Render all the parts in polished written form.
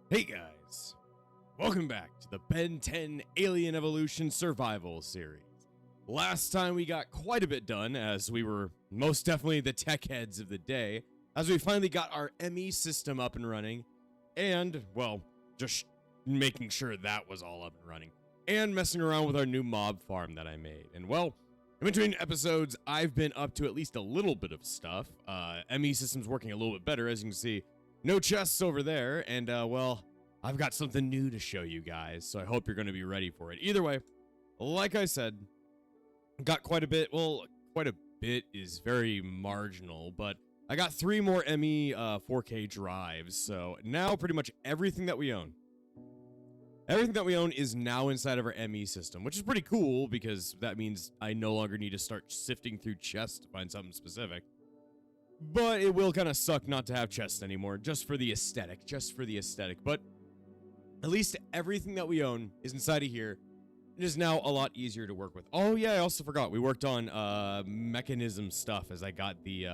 Hey guys, welcome back to the Ben 10 Alien Evolution Survival series. Last time we got quite a bit done, as we were most definitely the tech heads of the day, as we finally got our ME system up and running, and, well, just making sure that was all up and running, and messing around with our new mob farm that I made. And well, in between episodes, I've been up to at least a little bit of stuff. ME system's working a little bit better, as you can see. No chests over there, and, well, I've got something new to show you guys, so I hope you're going to be ready for it. Either way, like I said, got quite a bit. Well, quite a bit is very marginal, but I got 3 more ME 4K drives, so now pretty much everything that we own is now inside of our ME system, which is pretty cool because that means I no longer need to start sifting through chests to find something specific. But it will kind of suck not to have chests anymore, just for the aesthetic, But at least everything that we own is inside of here. It is now a lot easier to work with. Oh yeah, I also forgot. We worked on mechanism stuff as I got the,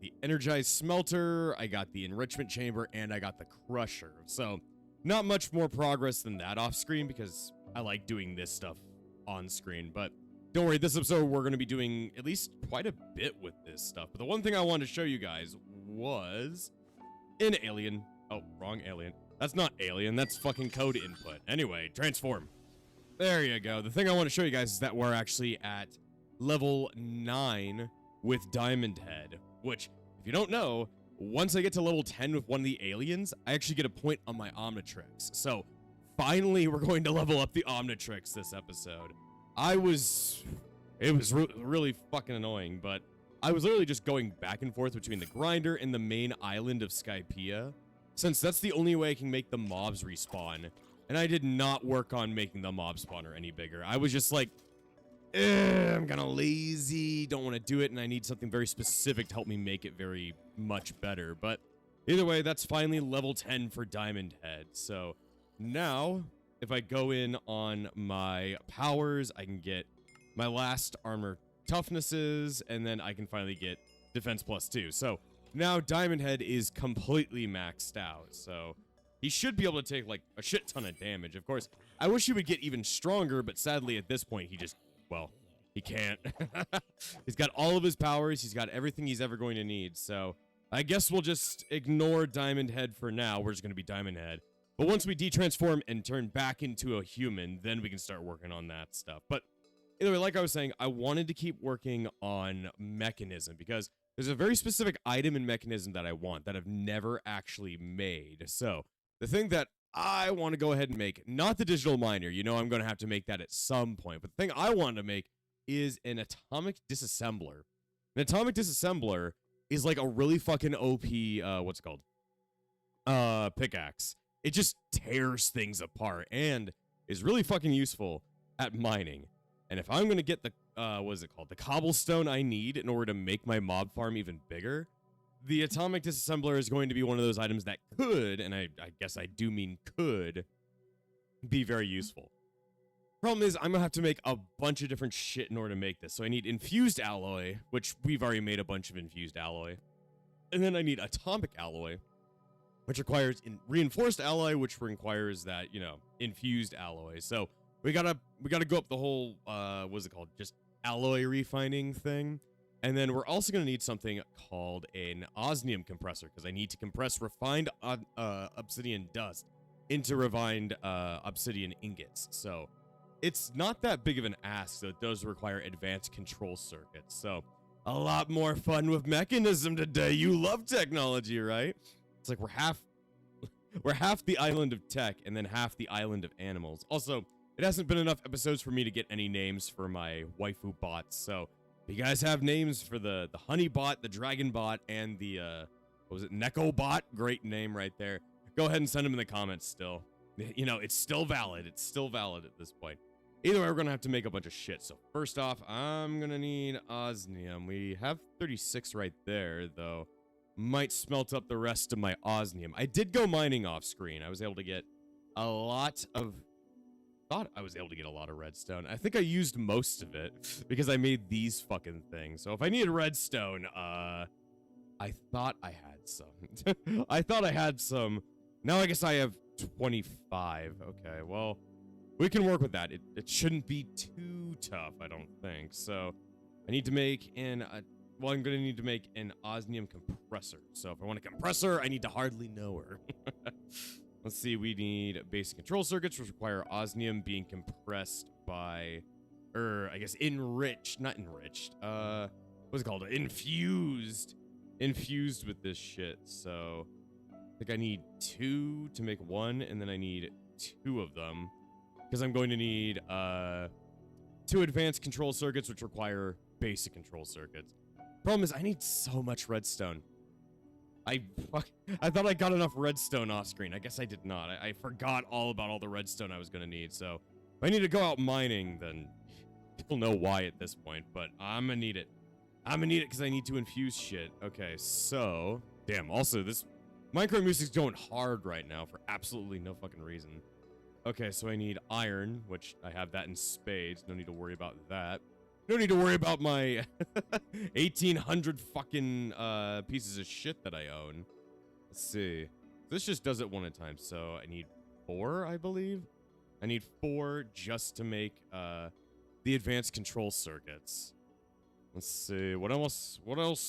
the energized smelter, I got the enrichment chamber, and I got the crusher. So not much more progress than that off screen because I like doing this stuff on screen, but don't worry, this episode we're going to be doing at least quite a bit with this stuff. But the one thing I wanted to show you guys was an alien. Oh, wrong alien. That's not alien, that's fucking code input. Anyway, transform. There you go. The thing I want to show you guys is that we're actually at level 9 with Diamond Head, which, if you don't know, once I get to level 10 with one of the aliens, I actually get a point on my Omnitrix. So, finally, we're going to level up the Omnitrix this episode. It was really fucking annoying, but I was literally just going back and forth between the grinder and the main island of Skypea, since that's the only way I can make the mobs respawn, and I did not work on making the mob spawner any bigger. I was just like, I'm kind of lazy, don't want to do it, and I need something very specific to help me make it very much better. But either way, that's finally level 10 for Diamond Head. So now, if I go in on my powers, I can get my last armor toughnesses, and then I can finally get defense +2. So now Diamond Head is completely maxed out. So he should be able to take like a shit ton of damage. Of course, I wish he would get even stronger, but sadly at this point he just, well, he can't. He's got all of his powers. He's got everything he's ever going to need. So I guess we'll just ignore Diamond Head for now. We're just going to be Diamond Head. But once we detransform and turn back into a human, then we can start working on that stuff. But either way, like I was saying, I wanted to keep working on mechanism because there's a very specific item and mechanism that I want that I've never actually made. So the thing that I want to go ahead and make, not the digital miner, you know I'm going to have to make that at some point, but the thing I wanted to make is an atomic disassembler. An atomic disassembler is like a really fucking OP, what's it called? Pickaxe. It just tears things apart and is really fucking useful at mining. And if I'm going to get the, what is it called? The cobblestone I need in order to make my mob farm even bigger, the atomic disassembler is going to be one of those items that could, and I guess I do mean could, be very useful. Problem is, I'm going to have to make a bunch of different shit in order to make this. So I need infused alloy, which we've already made a bunch of infused alloy. And then I need atomic alloy, which requires reinforced alloy, which requires that, you know, infused alloy. So we gotta go up the whole, what's it called? Just alloy refining thing. And then we're also gonna need something called an osmium compressor, because I need to compress refined obsidian dust into refined obsidian ingots. So it's not that big of an ask, so it does require advanced control circuits. So a lot more fun with mechanism today. You love technology, right? It's like we're half the island of tech and then half the island of animals. Also, it hasn't been enough episodes for me to get any names for my waifu bots. So if you guys have names for the honey bot, the dragon bot, and the what was it, Neko bot? Great name right there. Go ahead and send them in the comments still. You know, it's still valid. It's still valid at this point. Either way, we're gonna have to make a bunch of shit. So first off, I'm gonna need osmium. We have 36 right there, though. Might smelt up the rest of my osmium. I did go mining off screen. I was able to get a lot of... thought I was able to get a lot of redstone. I think I used most of it because I made these fucking things. So if I needed redstone, I thought I had some. I thought I had some. Now I guess I have 25. Okay, well, we can work with that. It shouldn't be too tough, I don't think. So I need to make well, I'm going to need to make an osmium compressor. So if I want a compressor, I need to hardly know her. Let's see, we need basic control circuits, which require osmium being compressed by, I guess enriched, not enriched. What's it called? Infused with this shit. So I think I need 2 to make 1, and then I need 2 of them because I'm going to need 2 advanced control circuits, which require basic control circuits. Problem is, I need so much redstone. I thought I got enough redstone off screen. I guess I did not. I forgot all about all the redstone I was going to need. So if I need to go out mining, then people know why at this point. But I'm going to need it. I'm going to need it because I need to infuse shit. Okay, so... Damn, also, this Minecraft music's going hard right now for absolutely no fucking reason. Okay, so I need iron, which I have that in spades. No need to worry about that. No need to worry about my 1,800 fucking pieces of shit that I own. Let's see. This just does it one at a time, so I need 4, I believe. I need 4 just to make the advanced control circuits. Let's see. What else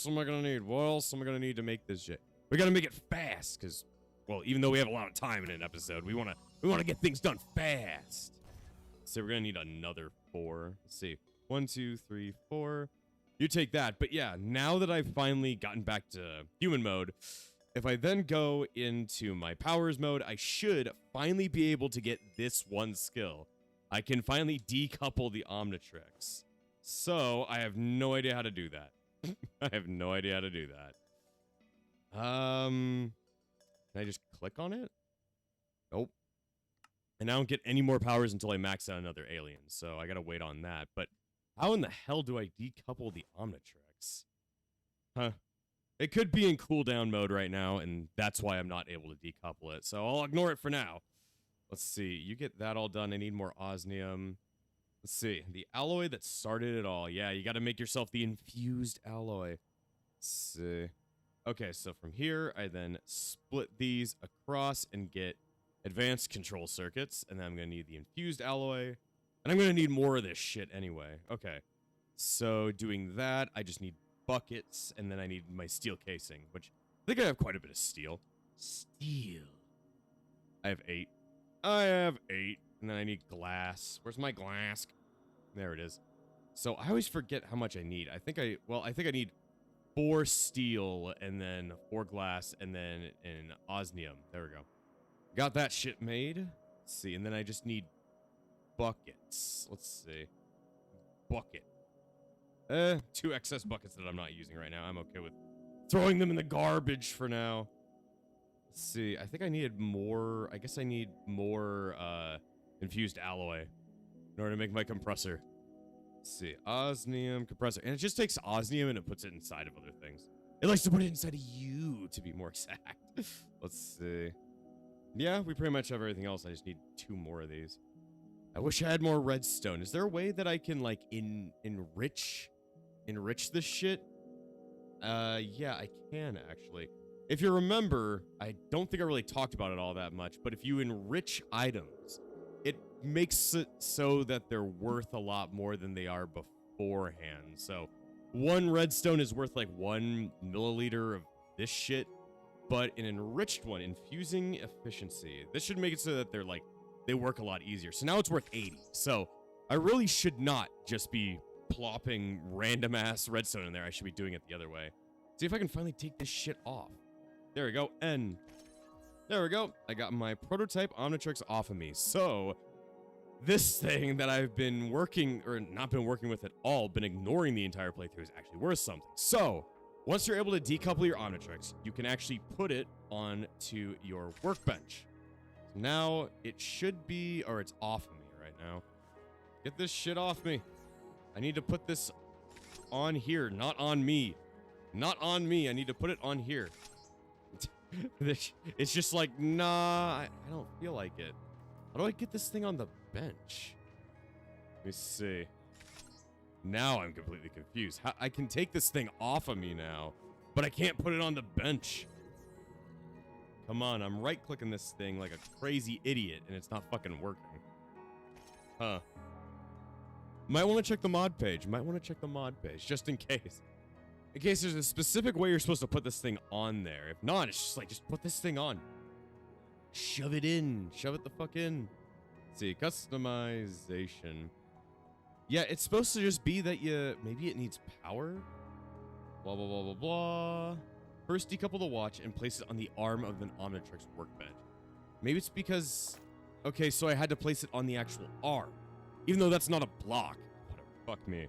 am I gonna need? What else am I gonna need to make this shit? We gotta make it fast, because, well, even though we have a lot of time in an episode, we wanna get things done fast. So we're gonna need another 4. Let's see. 1, 2, 3, 4. You take that. But yeah, now that I've finally gotten back to human mode, if I then go into my powers mode, I should finally be able to get this one skill. I can finally decouple the Omnitrix. So I have no idea how to do that. I have no idea how to do that. Can I just click on it? Nope. And I don't get any more powers until I max out another alien. So I gotta wait on that. But how in the hell do I decouple the Omnitrix? Huh. It could be in cooldown mode right now, and that's why I'm not able to decouple it. So I'll ignore it for now. Let's see. You get that all done. I need more osmium. Let's see. The alloy that started it all. Yeah, you got to make yourself the infused alloy. Let's see. Okay, so from here, I then split these across and get advanced control circuits. And then I'm going to need the infused alloy. And I'm going to need more of this shit anyway. Okay. So doing that, I just need buckets. And then I need my steel casing, which I think I have quite a bit of steel. Steel. I have 8. I have 8. And then I need glass. Where's my glass? There it is. So I always forget how much I need. I think I need 4 steel and then 4 glass and then an osmium. There we go. Got that shit made. Let's see. And then I just need buckets. Let's see. Bucket. 2 excess buckets that I'm not using right now. I'm okay with throwing them in the garbage for now. Let's see. I think I needed more. I guess I need more infused alloy in order to make my compressor. Let's see. Osmium compressor. And it just takes osmium and it puts it inside of other things. It likes to put it inside of you, to be more exact. Let's see. Yeah, we pretty much have everything else. I just need 2 more of these. I wish I had more redstone. Is there a way that I can, like, enrich this shit? Yeah, I can, actually. If you remember, I don't think I really talked about it all that much, but if you enrich items, it makes it so that they're worth a lot more than they are beforehand. So 1 redstone is worth like 1 milliliter of this shit, but an enriched one, infusing efficiency, this should make it so that they work a lot easier. So now it's worth 80. So I really should not just be plopping random ass redstone in there. I should be doing it the other way. See if I can finally take this shit off. There we go. N. There we go. I got my prototype Omnitrix off of me. So this thing that I've been working, or not been working with at all, been ignoring the entire playthrough, is actually worth something. So once you're able to decouple your Omnitrix, you can actually put it onto your workbench. So now it should be, or it's off of me right now. Get this shit off me. I need to put this on here, not on me. Not on me. I need to put it on here. It's just like, nah, I don't feel like it. How do I get this thing on the bench? Let me see. Now I'm completely confused. I can take this thing off of me now, but I can't put it on the bench. Come on, I'm right-clicking this thing like a crazy idiot, and it's not fucking working. Huh. Might want to check the mod page. Just in case. In case there's a specific way you're supposed to put this thing on there. If not, it's just like, just put this thing on. Shove it in. Shove it the fuck in. Let's see, customization. Yeah, it's supposed to just be that maybe it needs power? Blah, blah, blah, blah, blah. First, decouple the watch and place it on the arm of an Omnitrix workbench. Maybe it's because... Okay, so I had to place it on the actual arm. Even though that's not a block. Whatever, fuck me.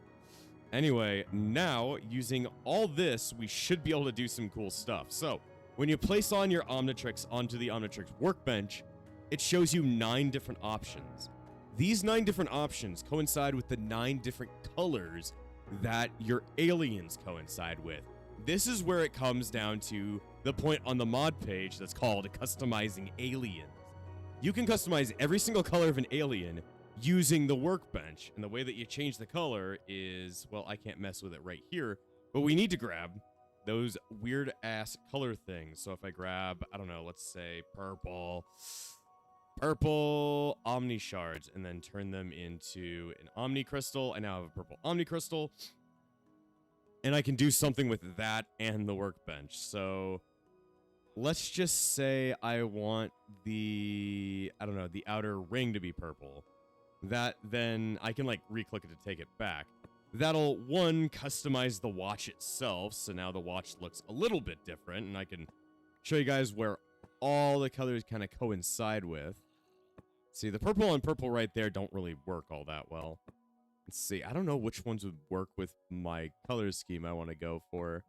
Anyway, now, using all this, we should be able to do some cool stuff. So, when you place on your Omnitrix onto the Omnitrix workbench, it shows you 9 different options. These 9 different options coincide with the 9 different colors that your aliens coincide with. This is where it comes down to the point on the mod page that's called customizing aliens. You can customize every single color of an alien using the workbench, and the way that you change the color is, well, I can't mess with it right here, but we need to grab those weird ass color things. So if I grab, I don't know, let's say purple Omni shards, and then turn them into an Omni crystal, I now have a purple Omni crystal, and I can do something with that and the workbench. So let's just say I want the, I don't know, the outer ring to be purple. That, then I can like re-click it to take it back. That'll, one, customize the watch itself, so now the watch looks a little bit different, and I can show you guys where all the colors kind of coincide with. See, the purple and purple right there don't really work all that well. Let's see, I don't know which ones would work with my color scheme I want to go for.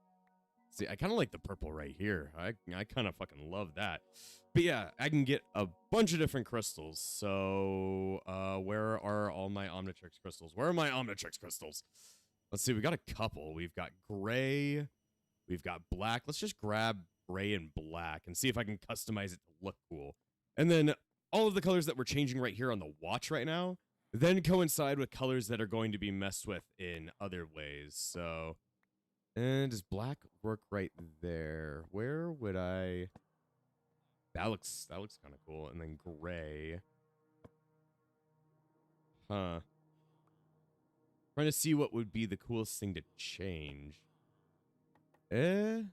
See, I kind of like the purple right here. I kind of fucking love that. But yeah, I can get a bunch of different crystals. So, where are all my Omnitrix crystals? Where are my Omnitrix crystals? Let's see, we got a couple. We've got gray. We've got black. Let's just grab gray and black and see if I can customize it to look cool. And then all of the colors that we're changing right here on the watch right now then coincide with colors that are going to be messed with in other ways. So, and does black work right there? Where would I... That looks kind of cool. And then gray. Huh. Trying to see what would be the coolest thing to change. I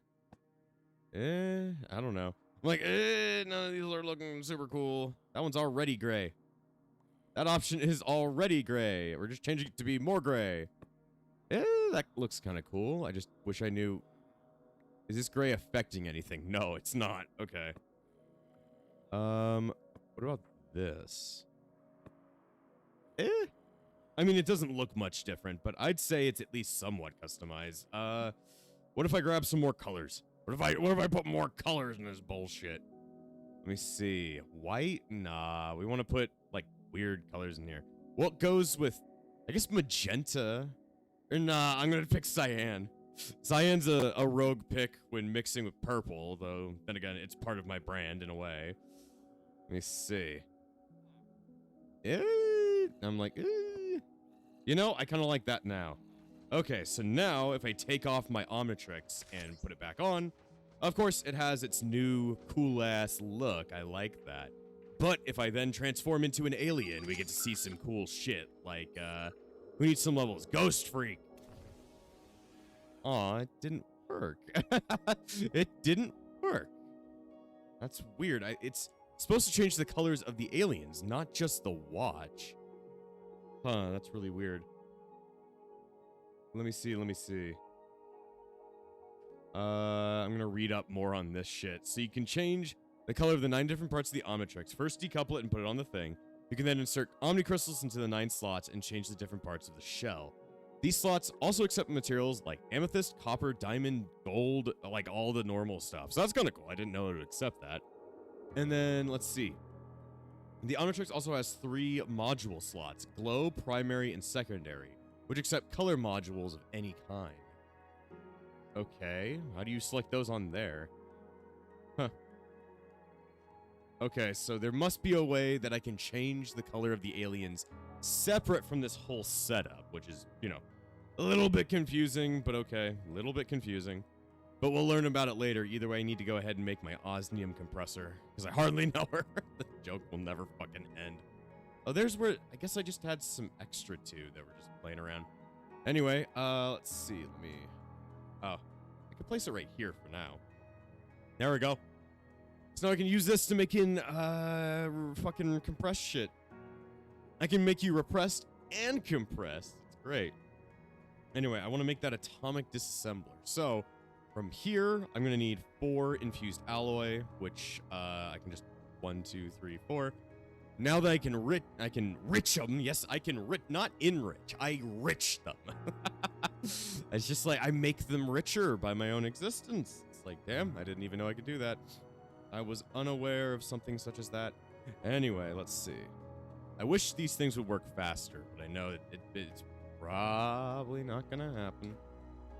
don't know. I'm like, none of these are looking super cool. That one's already gray. That option is already gray. We're just changing it to be more gray. That looks kind of cool. I just wish I knew. Is this gray affecting anything? No, it's not. Okay. What about this? I mean, it doesn't look much different, but I'd say it's at least somewhat customized. What if I grab some more colors? What if I put more colors in this bullshit? Let me see. White? Nah, we want to put, like, weird colors in here. What goes with, I guess, magenta? Or nah, I'm gonna pick cyan. Cyan's a rogue pick when mixing with purple, though, then again, it's part of my brand in a way. Let me see. I'm like, you know, I kind of like that now. Okay, so now if I take off my Omnitrix and put it back on, of course, it has its new cool-ass look. I like that. But if I then transform into an alien, we get to see some cool shit. Like, we need some levels. Ghost Freak. Aw, it didn't work. It didn't work. That's weird. It's supposed to change the colors of the aliens, not just the watch. Huh, that's really weird. Let me see. I'm gonna read up more on this shit. So you can change the color of the 9 different parts of the Omnitrix. First, decouple it and put it on the thing. You can then insert Omni crystals into the 9 slots and change the different parts of the shell. These slots also accept materials like amethyst, copper, diamond, gold, like all the normal stuff. So that's kind of cool. I didn't know it would accept that. And then, let's see. The Omnitrix also has 3 module slots, glow, primary, and secondary, which accept color modules of any kind. Okay, how do you select those on there? Huh. Okay, so there must be a way that I can change the color of the aliens separate from this whole setup, which is, you know, a little bit confusing, but okay, a little bit confusing. But we'll learn about it later. Either way, I need to go ahead and make my osmium compressor, because I hardly know her. The joke will never fucking end. Oh, there's where, I guess I just had some extra too that were just playing around. Anyway, let's see, oh, I can place it right here for now. There we go. So now I can use this to make in, fucking compressed shit. I can make you repressed and compressed. It's great. Anyway, I want to make that atomic disassembler. So, from here, I'm going to need 4 infused alloy, which, I can just 1, 2, 3, 4. Now that I can rich them. Yes, I can not enrich. I rich them. It's just like, I make them richer by my own existence. It's like, damn, I didn't even know I could do that. I was unaware of something such as that. Anyway, let's see. I wish these things would work faster, but I know it's probably not gonna happen.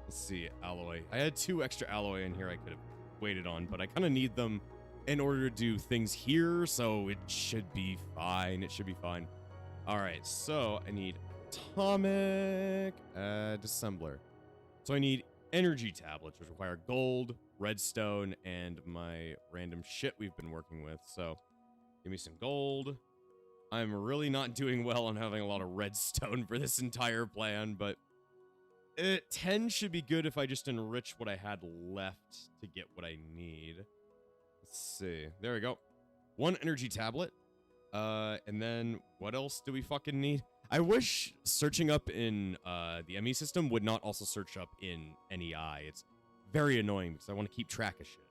Let's see, alloy. I had 2 extra alloy in here I could have waited on, but I kind of need them in order to do things here, so it should be fine. It should be fine. All right, so I need atomic disassembler. So I need energy tablets, which require gold, redstone, and my random shit we've been working with. So give me some gold. I'm really not doing well on having a lot of redstone for this entire plan, but 10 should be good if I just enrich what I had left to get what I need. Let's see. There we go. 1 energy tablet. And then what else do we fucking need? I wish searching up in the ME system would not also search up in NEI. It's very annoying because I want to keep track of shit.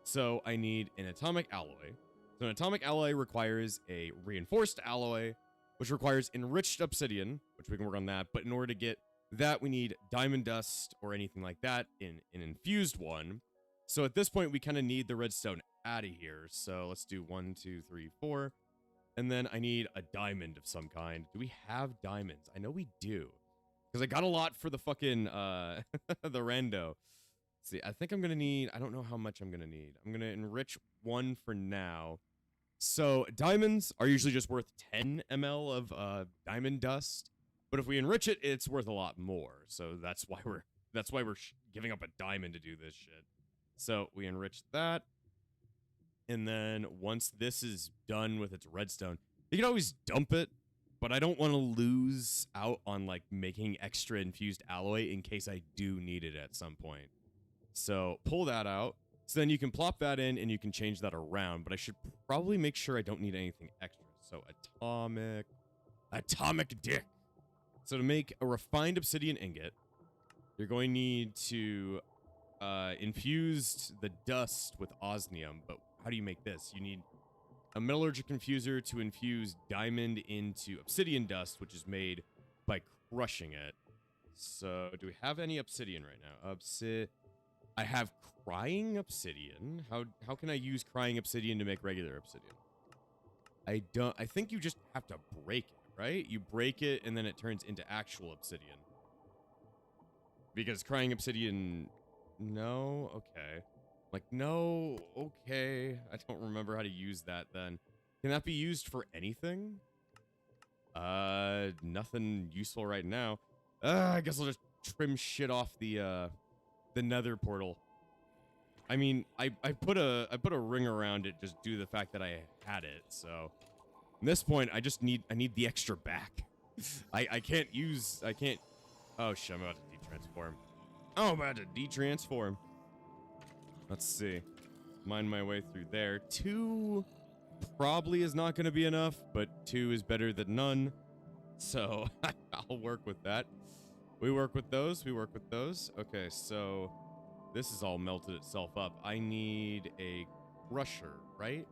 So I need an atomic alloy. So an atomic alloy requires a reinforced alloy, which requires enriched obsidian, which we can work on that. But in order to get that, we need diamond dust or anything like that in an infused one. So at this point, we kind of need the redstone out of here. So let's do 1, 2, 3, 4. And then I need a diamond of some kind. Do we have diamonds? I know we do. Because I got a lot for the fucking, the rando. Let's see, I think I'm going to need, I don't know how much I'm going to need. I'm going to enrich 1 for now. So diamonds are usually just worth 10 ml of diamond dust. But if we enrich it, it's worth a lot more. So that's why we're giving up a diamond to do this shit. So we enrich that. And then once this is done with its redstone, you can always dump it, but I don't want to lose out on like making extra infused alloy in case I do need it at some point. So pull that out. So then you can plop that in and you can change that around, but I should probably make sure I don't need anything extra. So atomic dick. So to make a refined obsidian ingot, you're going to need to infuse the dust with osmium, but how do you make this? You need a metallurgic infuser to infuse diamond into obsidian dust, which is made by crushing it. So do we have any obsidian right now? I have crying obsidian. How can I use crying obsidian to make regular obsidian? I think you just have to break it, right? You break it and then it turns into actual obsidian. Because crying obsidian, no, okay. Like, no, okay. I don't remember how to use that then. Can that be used for anything? Nothing useful right now. I guess I'll just trim shit off the nether portal. I mean, I put a ring around it just due to the fact that I had it, so at this point I need the extra back. I can't, oh shit, I'm about to de-transform. Oh, I'm about to de-transform. Let's see. Mine my way through there. 2 probably is not going to be enough, but 2 is better than none. So I'll work with that. We work with those. We work with those. Okay, so this is all melted itself up. I need a crusher, right?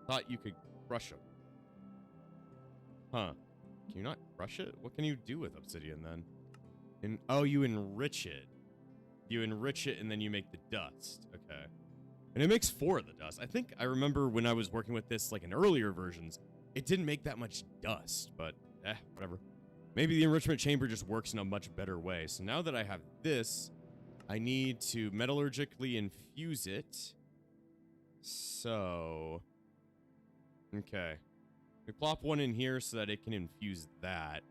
Thought you could crush them. Huh. Can you not crush it? What can you do with obsidian then? Oh, you enrich it. You enrich it and then you make the dust. Okay. And it makes 4 of the dust. I think I remember when I was working with this like in earlier versions, it didn't make that much dust, but whatever. Maybe the enrichment chamber just works in a much better way. So now that I have this, I need to metallurgically infuse it. So, okay. We plop 1 in here so that it can infuse that.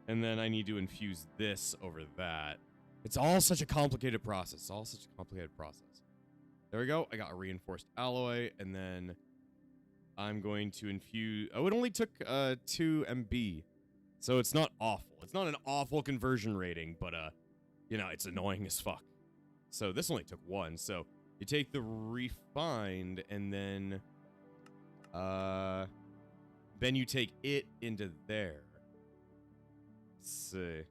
And then I need to infuse this over that. It's all such a complicated process. It's all such a complicated process. There we go. I got a reinforced alloy, and then I'm going to infuse... Oh, it only took 2 MB. So it's not awful. It's not an awful conversion rating, but, you know, it's annoying as fuck. So this only took 1. So you take the refined, and then you take it into there. Let's see.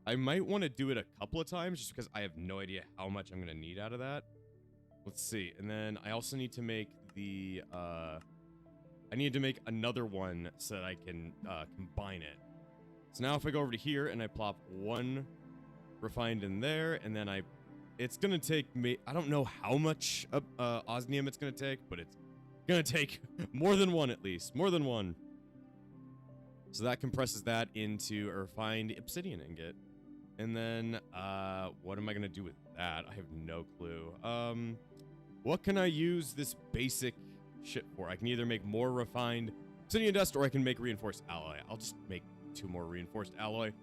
I might want to do it a couple of times, just because I have no idea how much I'm going to need out of that. Let's see. And then I also need to make the, I need to make another one so that I can combine it. So now if I go over to here and I plop 1 refined in there, and then it's going to take me, I don't know how much osmium it's going to take, but it's going to take more than 1 at least. More than 1. So that compresses that into a refined obsidian ingot. And then, what am I going to do with that? I have no clue. What can I use this basic shit for? I can either make more refined obsidian dust, or I can make reinforced alloy. I'll just make 2 more reinforced alloy.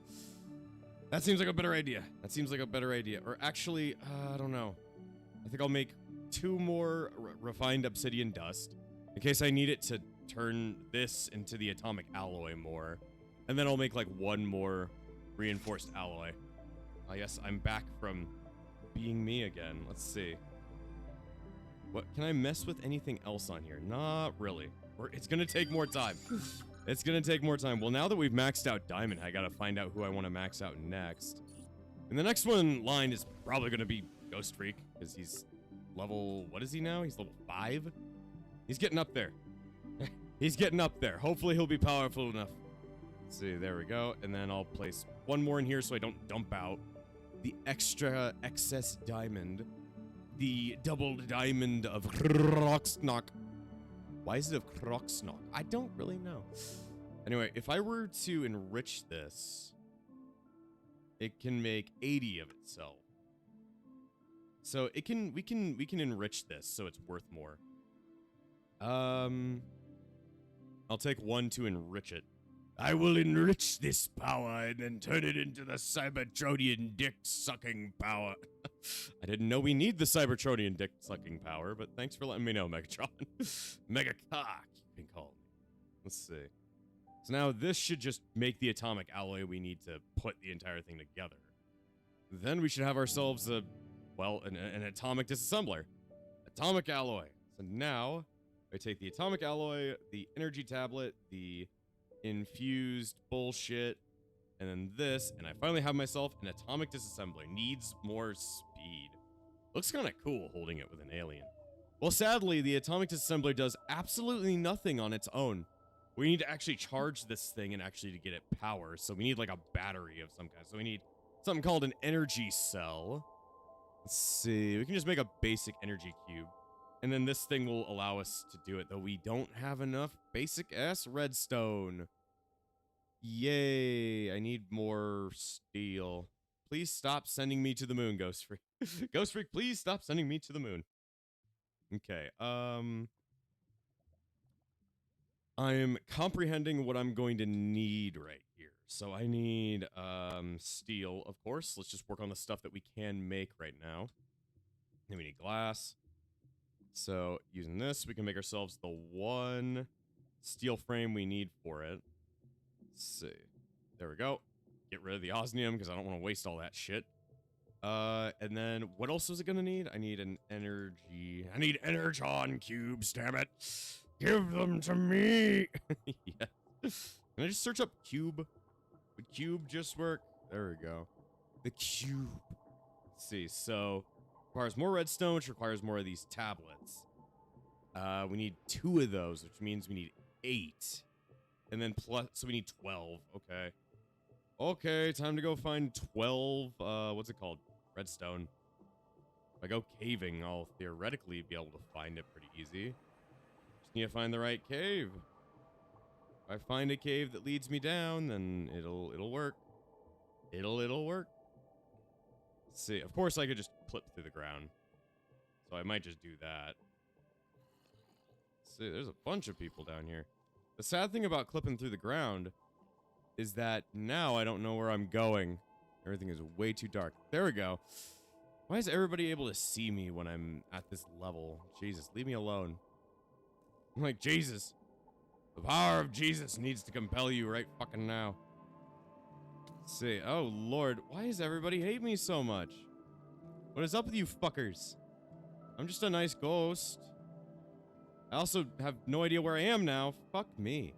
That seems like a better idea. That seems like a better idea. Or actually, I don't know. I think I'll make 2 more refined obsidian dust, in case I need it to turn this into the atomic alloy more. And then I'll make like 1 more reinforced alloy. I guess I'm back from being me again. Let's see. What can I mess with anything else on here? Not really. It's gonna take more time. It's gonna take more time. Well, now that we've maxed out Diamond, I gotta find out who I want to max out next. And the next one in line is probably gonna be Ghost Freak, because he's level, what is he now? He's level 5? He's getting up there. He's getting up there. Hopefully he'll be powerful enough. Let's see, there we go. And then I'll place 1 more in here so I don't dump out the excess diamond. The double diamond of Kroxnock. Why is it of Kroxnock? I don't really know. Anyway, if I were to enrich this, it can make 80 of itself. So we can enrich this so it's worth more. I'll take 1 to enrich it. I will enrich this power and then turn it into the Cybertronian dick-sucking power. I didn't know we need the Cybertronian dick-sucking power, but thanks for letting me know, Megatron. Megacock, you can call me. Let's see. So now this should just make the atomic alloy we need to put the entire thing together. Then we should have ourselves an atomic disassembler. Atomic alloy. So now I take the atomic alloy, the energy tablet, the infused bullshit, and then this, and I finally have myself an atomic disassembler. Needs more speed. Looks kind of cool holding it with an alien. Well, sadly, the atomic disassembler does absolutely nothing on its own. We need to actually charge this thing and actually to get it power, so we need like a battery of some kind. So we need something called an energy cell. Let's see, we can just make a basic energy cube. And then this thing will allow us to do it, though we don't have enough basic-ass redstone. Yay, I need more steel. Please stop sending me to the moon, Ghost Freak. Ghost Freak, please stop sending me to the moon. Okay, I am comprehending what I'm going to need right here. So I need, steel, of course. Let's just work on the stuff that we can make right now. Then we need glass. So, using this, we can make ourselves the 1 steel frame we need for it. Let's see. There we go. Get rid of the osmium, because I don't want to waste all that shit. And then, what else is it going to need? I need an energy... I need energon cubes, damn it! Give them to me! Yeah. Can I just search up cube? Would cube just work? There we go. The cube. Let's see, so... requires more redstone, which requires more of these tablets. We need 2 of those, which means we need 8. And then plus, so we need 12. Okay. Okay, time to go find 12, what's it called? Redstone. If I go caving, I'll theoretically be able to find it pretty easy. Just need to find the right cave. If I find a cave that leads me down, then it'll work. It'll work. Let's see. Of course, I could just clip through the ground. So I might just do that. Let's see, there's a bunch of people down here. The sad thing about clipping through the ground is that now I don't know where I'm going. Everything is way too dark. There we go. Why is everybody able to see me when I'm at this level? Jesus, leave me alone. I'm like, Jesus. The power of Jesus needs to compel you right fucking now. Let's see. Oh, Lord. Why does everybody hate me so much? What is up with you fuckers? I'm just a nice ghost. I also have no idea where I am now. Fuck me.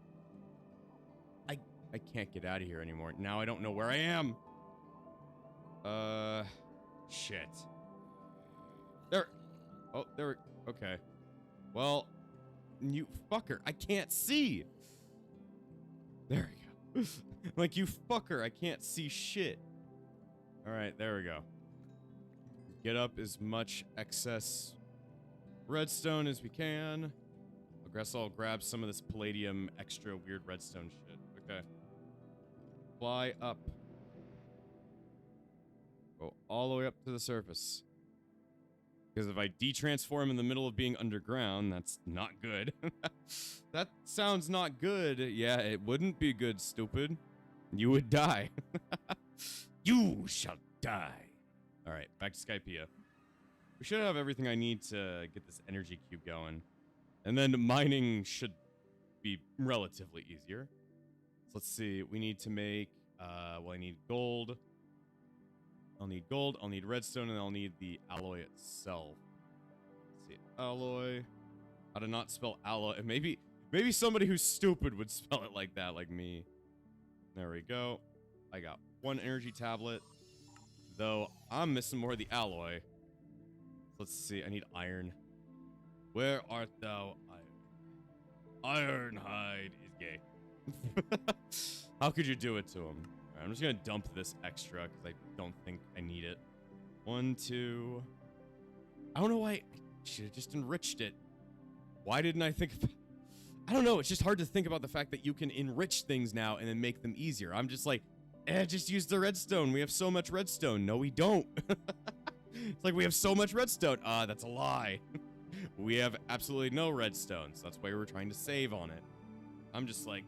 I can't get out of here anymore. Now I don't know where I am. Shit. There. Oh, there. Okay. Well, you fucker. I can't see. There we go. Like, you fucker. I can't see shit. All right, there we go. Get up as much excess redstone as we can. I guess I'll grab some of this palladium extra weird redstone shit. Okay. Fly up. Go all the way up to the surface. Because if I de-transform in the middle of being underground, that's not good. That sounds not good. Yeah, it wouldn't be good, stupid. You would die. You shall die. All right, back to Skypea. We should have everything I need to get this energy cube going. And then mining should be relatively easier. So let's see. We need to make, well, I need gold. I'll need gold, I'll need redstone, and I'll need the alloy itself. Let's see. Alloy. How to not spell alloy. Maybe somebody who's stupid would spell it like that, like me. There we go. I got one energy tablet. Though I'm missing more of the alloy. Let's see. I need iron. Where art thou, iron? Ironhide is gay. How could you do it to him? All right, I'm just gonna dump this extra because I don't think I need it. 1, 2. I don't know why. I should have just enriched it. Why didn't I think of... I don't know. It's just hard to think about the fact that you can enrich things now and then make them easier. I'm just like, just use the redstone. We have so much redstone. No, we don't. It's like we have so much redstone. That's a lie. We have absolutely no redstone, so that's why we're trying to save on it. I'm just like,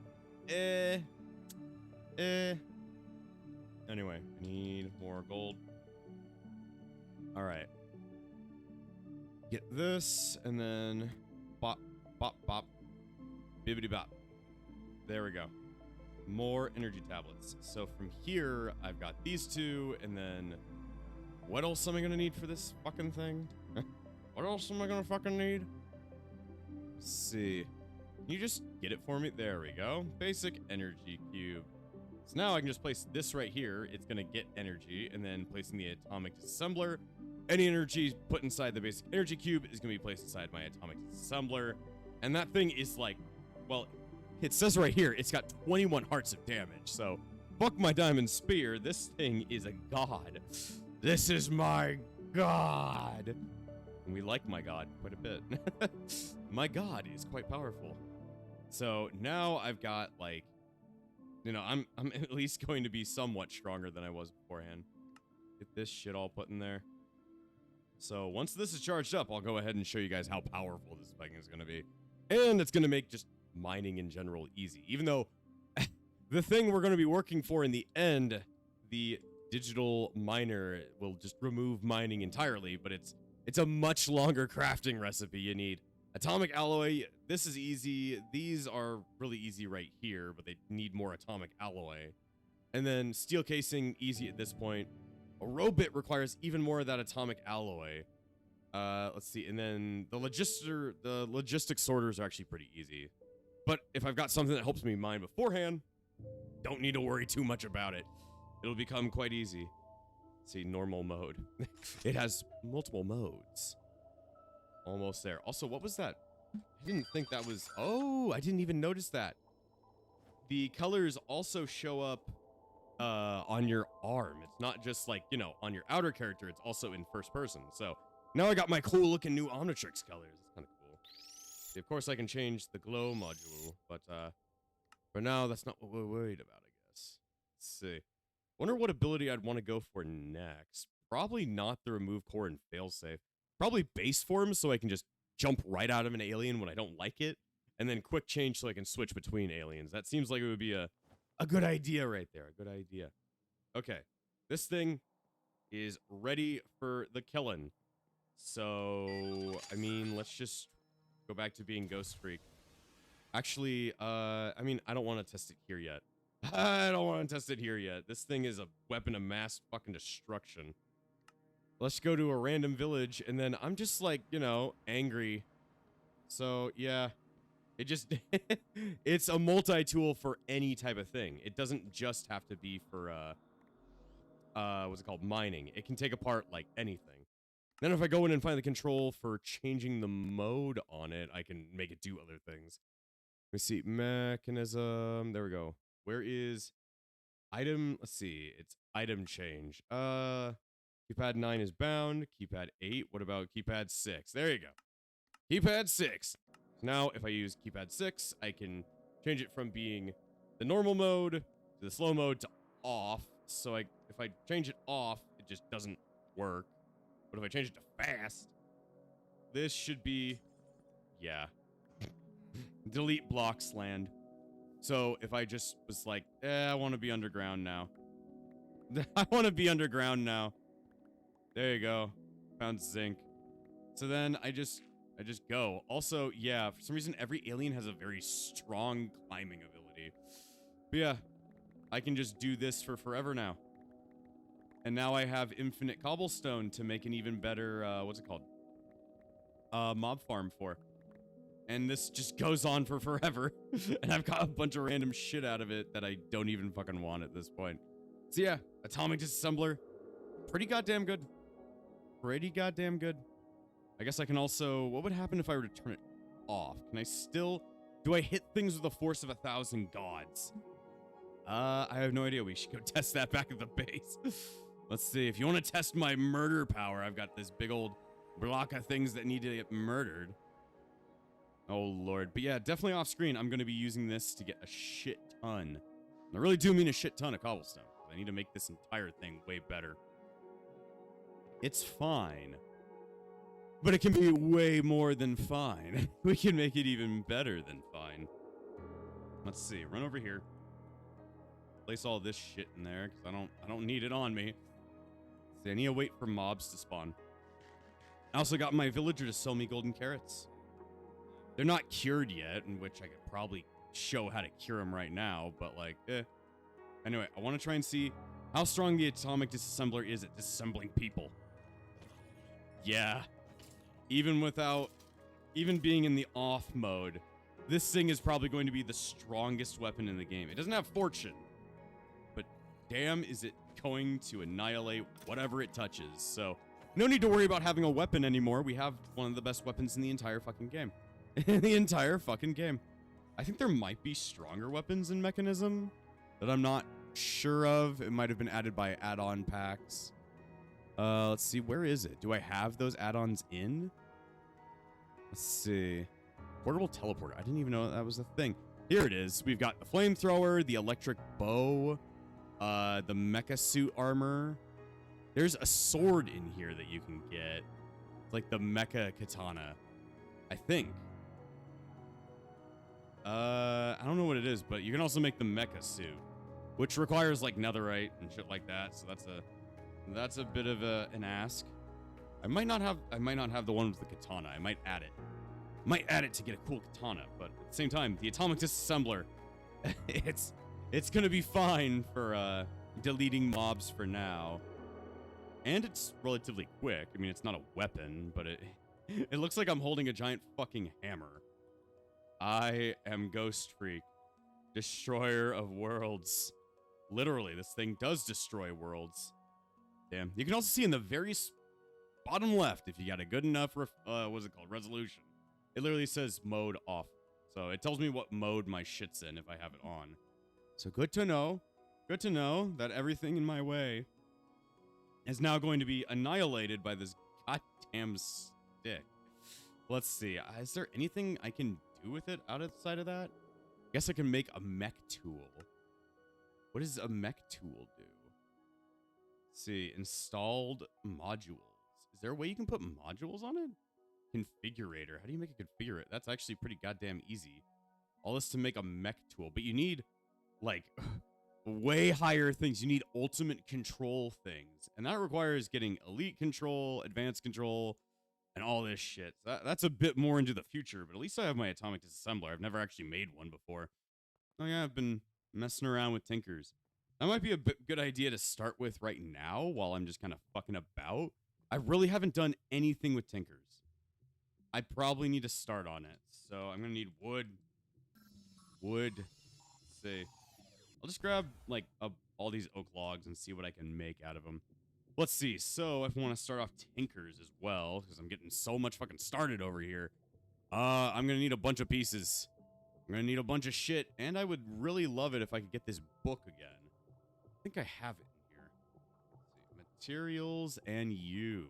Anyway, I need more gold. All right. Get this, and then bop, bop, bop, bibbity bop. There we go. More energy tablets. So from here, I've got these two, and then what else am I gonna need for this fucking thing? What else am I gonna fucking need? Let's see. Can you just get it for me? There we go. Basic energy cube. So now I can just place this right here. It's gonna get energy, and then placing the atomic disassembler. Any energy put inside the basic energy cube is gonna be placed inside my atomic disassembler. And that thing is like, well, it says right here, it's got 21 hearts of damage. So, fuck my diamond spear. This thing is a god. This is my god. And we like my god quite a bit. My god is quite powerful. So now I've got like, you know, I'm at least going to be somewhat stronger than I was beforehand. Get this shit all put in there. So once this is charged up, I'll go ahead and show you guys how powerful this thing is going to be. And it's going to make just mining in general easy. Even though the thing we're going to be working for in the end, the digital miner, will just remove mining entirely, but it's a much longer crafting recipe. You need atomic alloy. This is easy. These are really easy right here, but they need more atomic alloy. And then steel casing, easy at this point. A robit requires even more of that atomic alloy. Let's see. And then the logistic sorters are actually pretty easy. But if I've got something that helps me mine beforehand, don't need to worry too much about it. It'll become quite easy. Let's see, normal mode. It has multiple modes. Almost there. Also, what was that? I didn't think that was... Oh, I didn't even notice that. The colors also show up on your arm. It's not just like, you know, on your outer character. It's also in first person. So now I got my cool looking new Omnitrix colors. It's kind of cool. See, of course, I can change the glow module, but for now, that's not what we're worried about, I guess. Let's see. Wonder what ability I'd want to go for next. Probably not the remove core and failsafe. Probably base form so I can just jump right out of an alien when I don't like it. And then quick change so I can switch between aliens. That seems like it would be a good idea right there. A good idea. Okay. This thing is ready for the killing. So, I mean, let's just go back to being Ghost Freak. Actually, I mean, I don't want to test it here yet. I don't want to test it here yet. This thing is a weapon of mass fucking destruction. Let's go to a random village, and then I'm just like, you know, angry. So, yeah. It just... it's a multi-tool for any type of thing. It doesn't just have to be for, what's it called? Mining. It can take apart, like, anything. Then if I go in and find the control for changing the mode on it, I can make it do other things. Let me see. Mechanism. There we go. Where is item? Let's see. It's item change. Keypad 9 is bound. Keypad 8. What about keypad 6? There you go. Keypad 6. Now, if I use keypad 6, I can change it from being the normal mode to the slow mode to off. So if I change it off, it just doesn't work. But if I change it to fast, this should be, yeah. Delete blocks land. So if I just was like, I want to be underground now. I want to be underground now. There you go. Found zinc. So then I just go. Also, yeah, for some reason, every alien has a very strong climbing ability. But yeah, I can just do this for forever now. And now I have infinite cobblestone to make an even better, what's it called? Mob farm for. And this just goes on for forever. And I've got a bunch of random shit out of it that I don't even fucking want at this point. So yeah, atomic disassembler. Pretty goddamn good. Pretty goddamn good. I guess I can also... What would happen if I were to turn it off? Can I still... Do I hit things with the force of 1,000 gods? I have no idea. We should go test that back at the base. Let's see. If you want to test my murder power, I've got this big old block of things that need to get murdered. Oh, Lord. But yeah, definitely off screen, I'm going to be using this to get a shit ton. And I really do mean a shit ton of cobblestone. I need to make this entire thing way better. It's fine. But it can be way more than fine. We can make it even better than fine. Let's see. Run over here. Place all this shit in there, because I don't need it on me. See, I need to wait for mobs to spawn. I also got my villager to sell me golden carrots. They're not cured yet, in which I could probably show how to cure them right now, but like, Anyway, I want to try and see how strong the atomic disassembler is at disassembling people. Yeah. Even being in the off mode, this thing is probably going to be the strongest weapon in the game. It doesn't have fortune, but damn is it going to annihilate whatever it touches. So no need to worry about having a weapon anymore. We have one of the best weapons in the entire fucking game. The entire fucking game. I think there might be stronger weapons in Mechanism that I'm not sure of. It might have been added by add-on packs. Let's see. Where is it? Do I have those add-ons in? Let's see. Portable teleporter. I didn't even know that was a thing. Here it is. We've got the flamethrower, the electric bow, the mecha suit armor. There's a sword in here that you can get. It's like the mecha katana, I think. I don't know what it is, but you can also make the mecha suit, which requires like netherite and shit like that. So that's a bit of an ask. I might not have the one with the katana. I might add it. Might add it to get a cool katana, but at the same time, the atomic disassembler, it's gonna be fine for deleting mobs for now. And it's relatively quick. I mean, it's not a weapon, but it looks like I'm holding a giant fucking hammer. I am Ghost Freak, destroyer of worlds. Literally, this thing does destroy worlds. Damn. You can also see in the very bottom left, if you got a good enough, what's it called, resolution. It literally says mode off. So it tells me what mode my shit's in if I have it on. So good to know. Good to know that everything in my way is now going to be annihilated by this goddamn stick. Let's see. Is there anything I can do with it outside of that? Guess I can make a mech tool. What does a mech tool do? Let's see. Installed modules. Is there a way you can put modules on it? Configurator. How do you make a configurator? That's actually pretty goddamn easy. All this to make a mech tool. But you need, like, way higher things. You need ultimate control things. And that requires getting elite control, advanced control, and all this shit. That's a bit more into the future, but at least I have my atomic disassembler. I've never actually made one before. Oh yeah, I've been messing around with tinkers. That might be a good idea to start with right now while I'm just kind of fucking about. I really haven't done anything with tinkers. I probably need to start on it. So I'm going to need wood. Wood. Let's see. I'll just grab, like, all these oak logs and see what I can make out of them. Let's see. So if I want to start off tinkers as well, because I'm getting so much fucking started over here, I'm going to need a bunch of pieces. I'm going to need a bunch of shit, and I would really love it if I could get this book again. I think I have it in here. Let's see. Materials and you.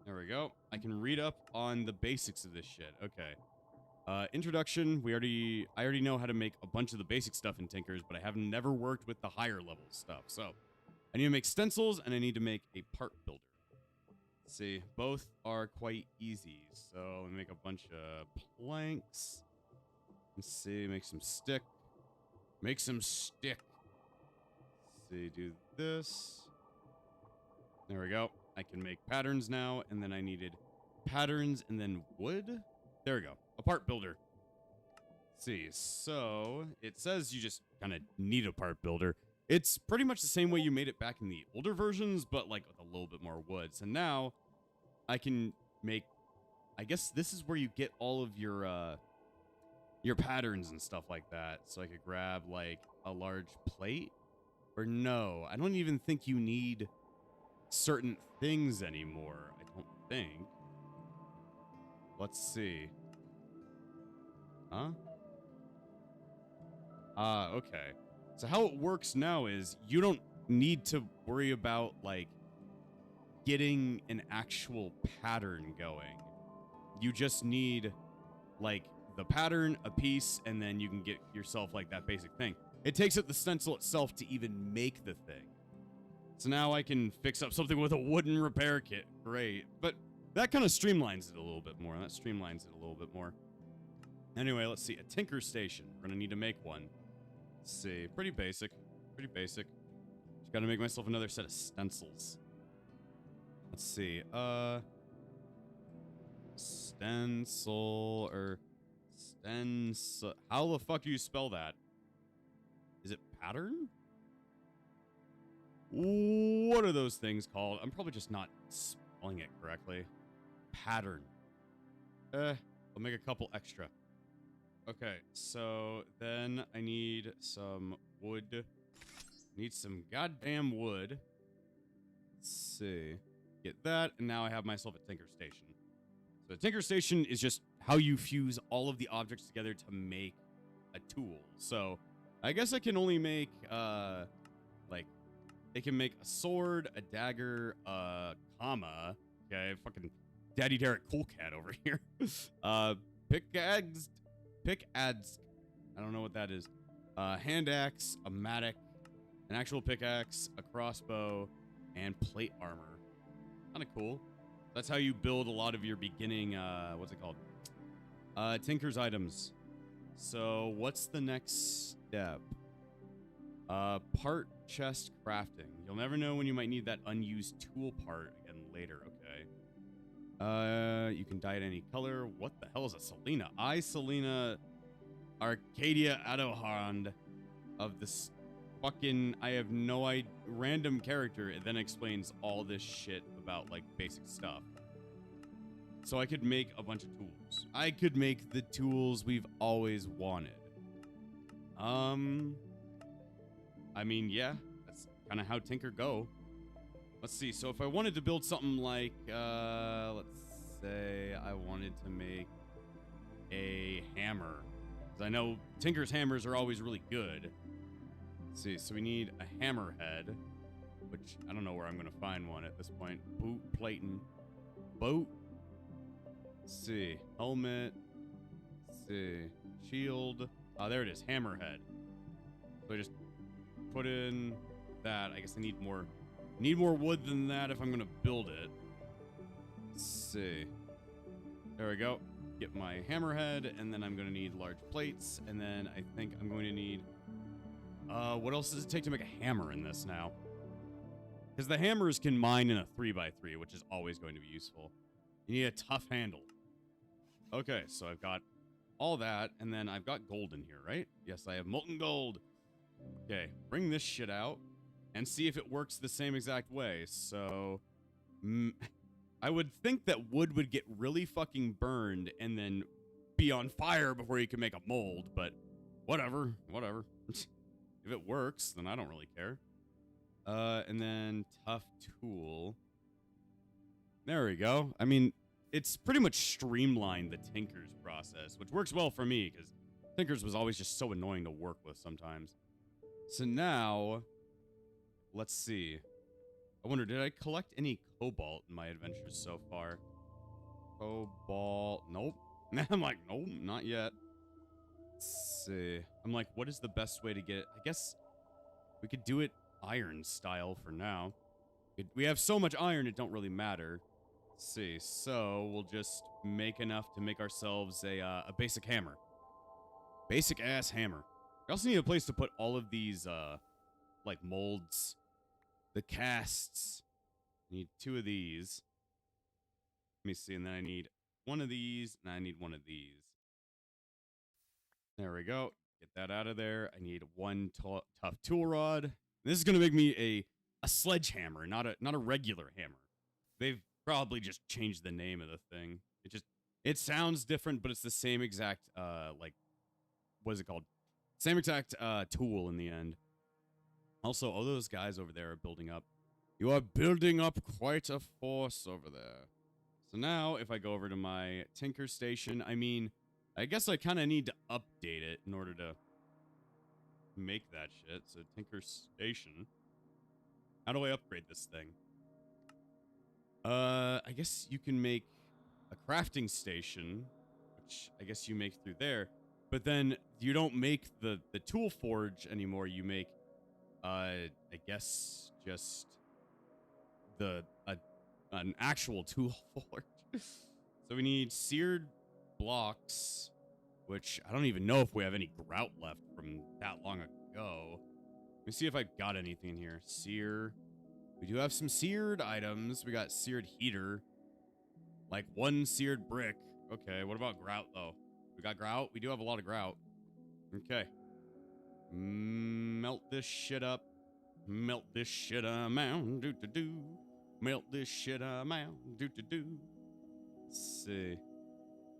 There we go. I can read up on the basics of this shit. Okay. Introduction. I already know how to make a bunch of the basic stuff in Tinkers, but I have never worked with the higher level stuff. So I need to make stencils, and I need to make a part builder. Let's see. Both are quite easy. So let me make a bunch of planks. Let's see. Make some stick. Make some stick. Let's see. Do this. There we go. I can make patterns now, and then I needed patterns and then wood. There we go. A part builder. Let's see. So it says you just kind of need a part builder. It's pretty much the same way you made it back in the older versions, but like with a little bit more wood. So now I can make, I guess this is where you get all of your patterns and stuff like that. So I could grab like a large plate, or no, I don't even think you need certain things anymore. I don't think. Let's see. Huh? Okay. So how it works now is you don't need to worry about like getting an actual pattern going. You just need like the pattern, a piece, and then you can get yourself like that basic thing. It takes up the stencil itself to even make the thing. So now I can fix up something with a wooden repair kit. Great. But that kind of streamlines it a little bit more. Anyway, let's see. A tinker station. We're going to need to make one. Let's see. Pretty basic. Just got to make myself another set of stencils. Let's see. Stencil or stencil. How the fuck do you spell that? Is it pattern? What are those things called? I'm probably just not spelling it correctly. Pattern. I'll make a couple extra. Okay, so then I need some wood. Need some goddamn wood. Let's see. Get that, and now I have myself a tinker station. So a tinker station is just how you fuse all of the objects together to make a tool. So I guess I can only make, like, it can make a sword, a dagger, a comma. Okay, fucking Daddy Derek Cool Cat over here. Pickaxe. I don't know what that is. Hand axe, a mattock, an actual pickaxe, a crossbow, and plate armor. Kind of cool. That's how you build a lot of your beginning, what's it called? Tinker's items. So what's the next step? Part chest crafting. You'll never know when you might need that unused tool part again later. Okay. You can dye it any color. What the hell is a Selena? Selena Arcadia Adohond of this fucking, I have no idea, random character. It then explains all this shit about like basic stuff. So I could make a bunch of tools. I could make the tools we've always wanted. I mean, yeah, that's kind of how Tinker go. Let's see. So if I wanted to build something like, let's say I wanted to make a hammer. Because I know Tinker's hammers are always really good. Let's see. So we need a hammerhead, which I don't know where I'm going to find one at this point. Boot plating. Boat. Let's see. Helmet. Let's see. Shield. Oh, there it is. Hammerhead. So I just put in that. I guess I need more wood than that if I'm going to build it. Let's see. There we go. Get my hammerhead, and then I'm going to need large plates, and then I think I'm going to need What else does it take to make a hammer in this now? Because the hammers can mine in a 3x3, which is always going to be useful. You need a tough handle. Okay, so I've got all that, and then I've got gold in here, right? Yes, I have molten gold. Okay, bring this shit out and see if it works the same exact way. So, I would think that wood would get really fucking burned and then be on fire before you can make a mold, but whatever. If it works, then I don't really care. And then tough tool. There we go. I mean, it's pretty much streamlined the Tinker's process, which works well for me, because Tinker's was always just so annoying to work with sometimes. So now, let's see. I wonder, did I collect any cobalt in my adventures so far? Cobalt, nope. I'm like, nope, not yet. Let's see. I'm like, what is the best way to get it? I guess we could do it iron style for now. We have so much iron, it don't really matter. Let's see, so we'll just make enough to make ourselves a basic hammer. Basic ass hammer. We also need a place to put all of these, like molds. The casts. I need 2 of these. Let me see, and then I need 1 of these, and I need 1 of these. There we go. Get that out of there. I need 1 tough tool rod. This is gonna make me a sledgehammer, not a regular hammer. They've probably just changed the name of the thing. It sounds different, but it's the same exact like, what is it called? Same exact tool in the end. Also, all those guys over there are building up. You are building up quite a force over there. So now, if I go over to my Tinker Station, I mean, I guess I kind of need to update it in order to make that shit. So Tinker Station. How do I upgrade this thing? I guess you can make a crafting station, which I guess you make through there. But then you don't make the tool forge anymore. You make, I guess, just an actual tool forge. So we need seared blocks, which I don't even know if we have any grout left from that long ago. Let me see if I've got anything in here. Sear. We do have some seared items. We got seared heater. Like 1 seared brick. Okay, what about grout, though? We got grout? We do have a lot of grout. Okay. Melt this shit up. Melt this shit amount. Do-do-do. Melt this shit amount. Do-do-do. Let's see.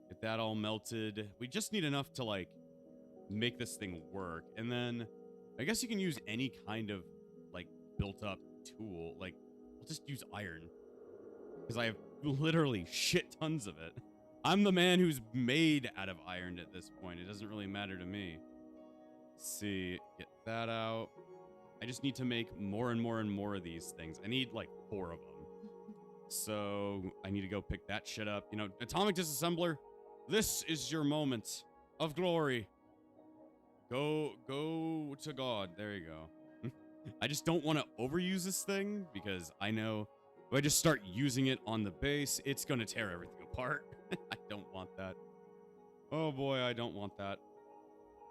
Get that all melted. We just need enough to, like, make this thing work. And then, I guess you can use any kind of, like, built-up tool. Like, we'll just use iron. Because I have literally shit tons of it. I'm the man who's made out of iron at this point. It doesn't really matter to me. Let's see. Get that out. I just need to make more and more and more of these things. I need, like, 4 of them. So, I need to go pick that shit up. You know, atomic disassembler, this is your moment of glory. Go to God. There you go. I just don't want to overuse this thing because I know if I just start using it on the base, it's going to tear everything apart. I don't want that. Oh boy, I don't want that.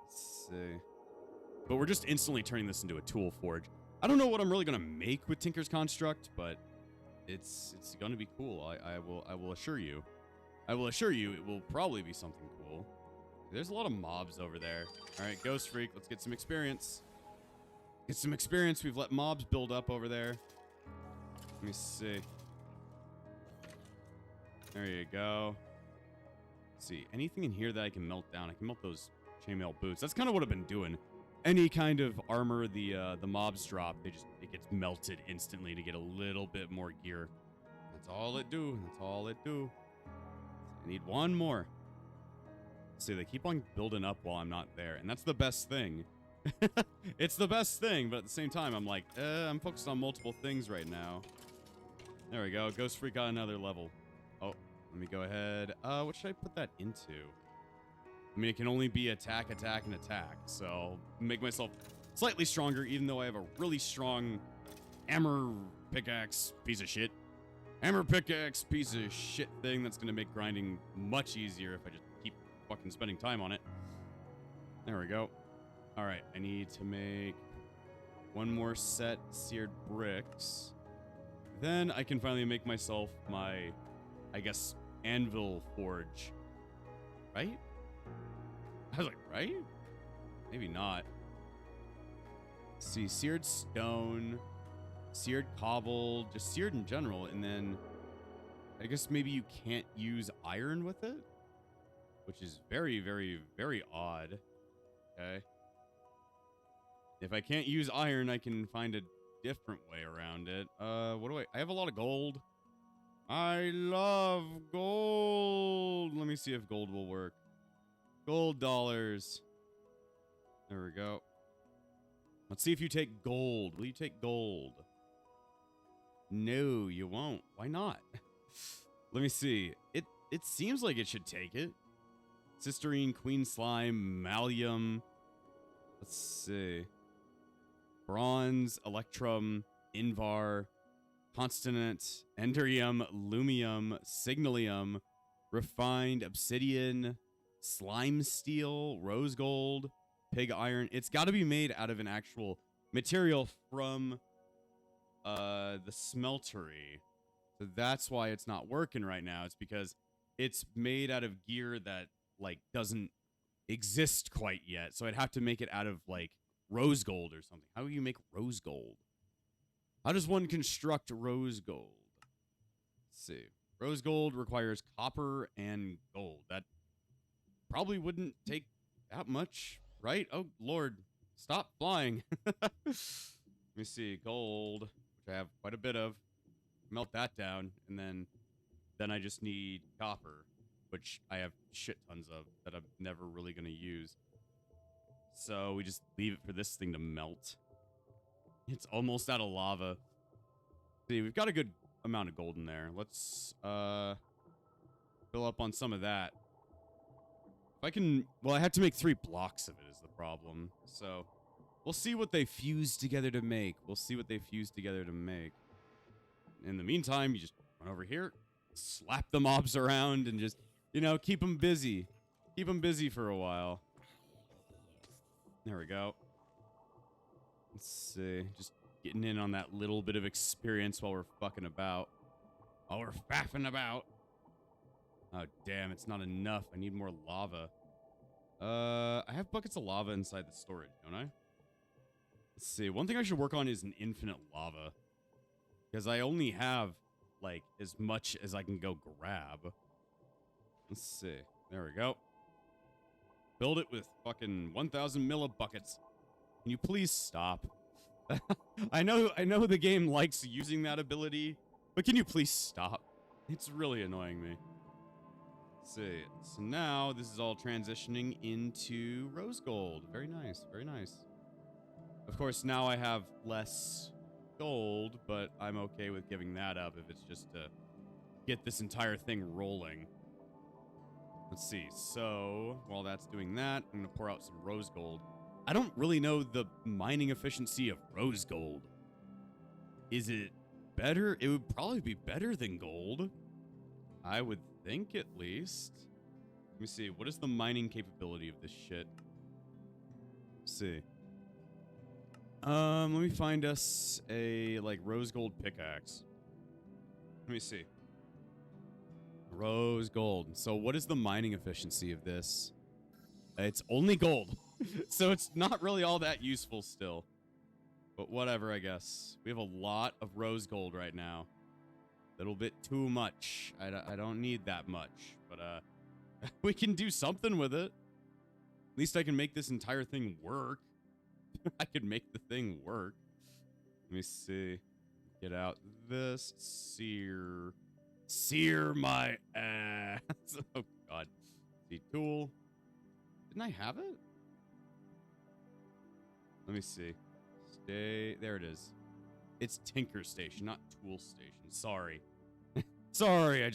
Let's see. But we're just instantly turning this into a tool forge. I don't know what I'm really going to make with Tinker's Construct, but it's going to be cool. I will assure you. I will assure you it will probably be something cool. There's a lot of mobs over there. All right, Ghost Freak, let's get some experience. Get some experience. We've let mobs build up over there. Let me see. There you go. Let's see. Anything in here that I can melt down? I can melt those chainmail boots. That's kind of what I've been doing. Any kind of armor the mobs drop, it gets melted instantly to get a little bit more gear. That's all it do. That's all it do. I need 1 more. See, they keep on building up while I'm not there, and that's the best thing. It's the best thing, but at the same time, I'm like, I'm focused on multiple things right now. There we go. Ghost Freak got another level. Oh, let me go ahead. What should I put that into? I mean, it can only be attack, attack, and attack, so I'll make myself slightly stronger, even though I have a really strong hammer pickaxe piece of shit. Hammer pickaxe piece of shit thing that's going to make grinding much easier if I just keep fucking spending time on it. There we go. All right, I need to make one more set seared bricks. Then I can finally make myself my, I guess, anvil forge. Right? I was like, right? Maybe not. Let's see, seared stone, seared cobble, just seared in general, and then I guess maybe you can't use iron with it, which is very, very, very odd. Okay. If I can't use iron, I can find a different way around it. What do I have a lot of gold. I love gold. Let me see if gold will work. Gold dollars. There we go. Let's see if you take gold. Will you take gold? No, you won't. Why not? Let me see. It seems like it should take it. Cisterine, Queen Slime, Malleum. Let's see. Bronze, Electrum, Invar, Consonant, Enderium, Lumium, Signalium, Refined Obsidian, Slime Steel, Rose Gold, Pig Iron. It's got to be made out of an actual material from the smeltery. So that's why it's not working right now. It's because it's made out of gear that like doesn't exist quite yet. So I'd have to make it out of like rose gold or something. How do you make rose gold? How does one construct rose gold? Let's see. Rose gold requires copper and gold. That probably wouldn't take that much, right? Oh, Lord. Stop flying. Let me see. Gold, which I have quite a bit of. Melt that down, and then I just need copper, which I have shit tons of that I'm never really going to use. So we just leave it for this thing to melt. It's almost out of lava. See, we've got a good amount of gold in there. Let's fill up on some of that. If I can, well, I have to make 3 blocks of it is the problem. So we'll see what they fuse together to make. In the meantime, you just run over here, slap the mobs around, and just, you know, keep them busy. Keep them busy for a while. There we go. Let's see. Just getting in on that little bit of experience while we're fucking about. While we're faffing about. Oh, damn, it's not enough. I need more lava. I have buckets of lava inside the storage, don't I? Let's see. One thing I should work on is an infinite lava. Because I only have, like, as much as I can go grab. Let's see. There we go. Build it with fucking 1,000 millibuckets. Can you please stop? I know the game likes using that ability, but can you please stop? It's really annoying me. Let's see. So now this is all transitioning into rose gold. Very nice. Very nice. Of course, now I have less gold, but I'm okay with giving that up if it's just to get this entire thing rolling. Let's see. So while that's doing that, I'm going to pour out some rose gold. I don't really know the mining efficiency of rose gold. Is it better? It would probably be better than gold. I would think, at least. Let me see. What is the mining capability of this shit? Let's see. Let me find us a, like, rose gold pickaxe. Let me see. Rose gold. So what is the mining efficiency of this? It's only gold. So it's not really all that useful still. But whatever, I guess. We have a lot of rose gold right now. A little bit too much. I don't need that much. But we can do something with it. At least I can make this entire thing work. I could make the thing work. Let me see. Get out this. Sear my ass. Oh, God. See, tool. Didn't I have it? Let me see. Stay. There it is. It's Tinker Station, not Tool Station. Sorry. Sorry,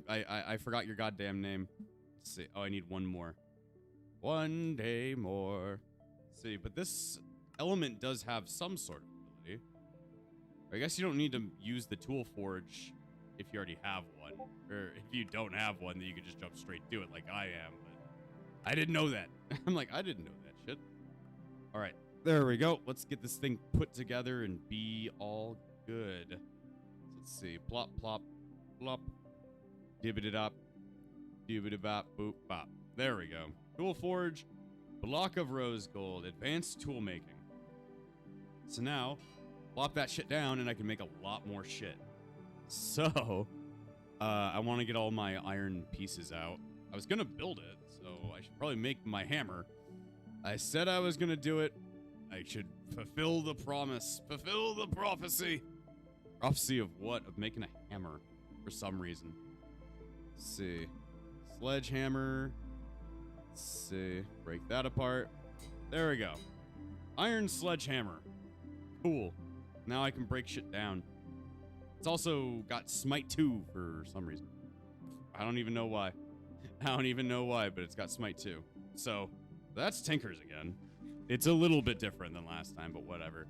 I forgot your goddamn name. Let's see. Oh, I need one more. One day more. Let's see, but this element does have some sort of ability. I guess you don't need to use the tool forge if you already have one. Or if you don't have one, then you can just jump straight to it like I am. But I didn't know that. I'm like, I didn't know that shit. All right. There we go. Let's get this thing put together and be all good. Let's see. Plop, plop, plop. Dibbidi-dop. Dibbidi-bop, boop, bop. There we go. Tool forge. Block of rose gold. Advanced tool making. So now, plop that shit down and I can make a lot more shit. So, I want to get all my iron pieces out. I was going to build it, so I should probably make my hammer. I said I was going to do it. I should fulfill the promise. Fulfill the prophecy. Prophecy of what? Of making a hammer for some reason. Let's see. Sledgehammer. Let's see. Break that apart. There we go. Iron sledgehammer. Cool. Now I can break shit down. It's also got Smite 2 for some reason. I don't even know why. I don't even know why, but it's got Smite 2. So, that's Tinkers again. It's a little bit different than last time, but whatever.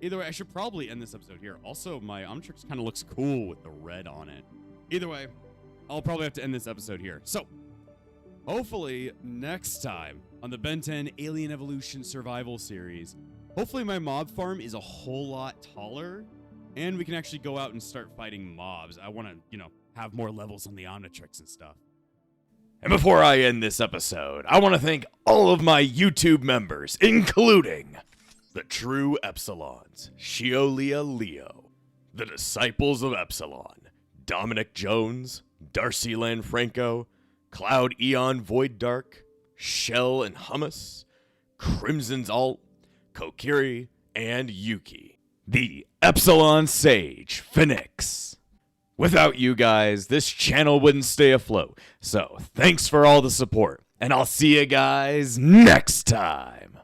Either way, I should probably end this episode here. Also, my Omnitrix kind of looks cool with the red on it. Either way, I'll probably have to end this episode here. So, hopefully, next time on the Ben 10 Alien Evolution Survival Series, hopefully my mob farm is a whole lot taller, and we can actually go out and start fighting mobs. I want to, have more levels on the Omnitrix and stuff. And before I end this episode, I want to thank all of my YouTube members, including the True Epsilons, Shiolia Leo, the Disciples of Epsilon, Dominic Jones, Darcy Lanfranco, Cloud Eon Void Dark, Shell and Hummus, Crimson's Alt, Kokiri, and Yuki, the Epsilon Sage, Phoenix. Without you guys, this channel wouldn't stay afloat. So, thanks for all the support, and I'll see you guys next time.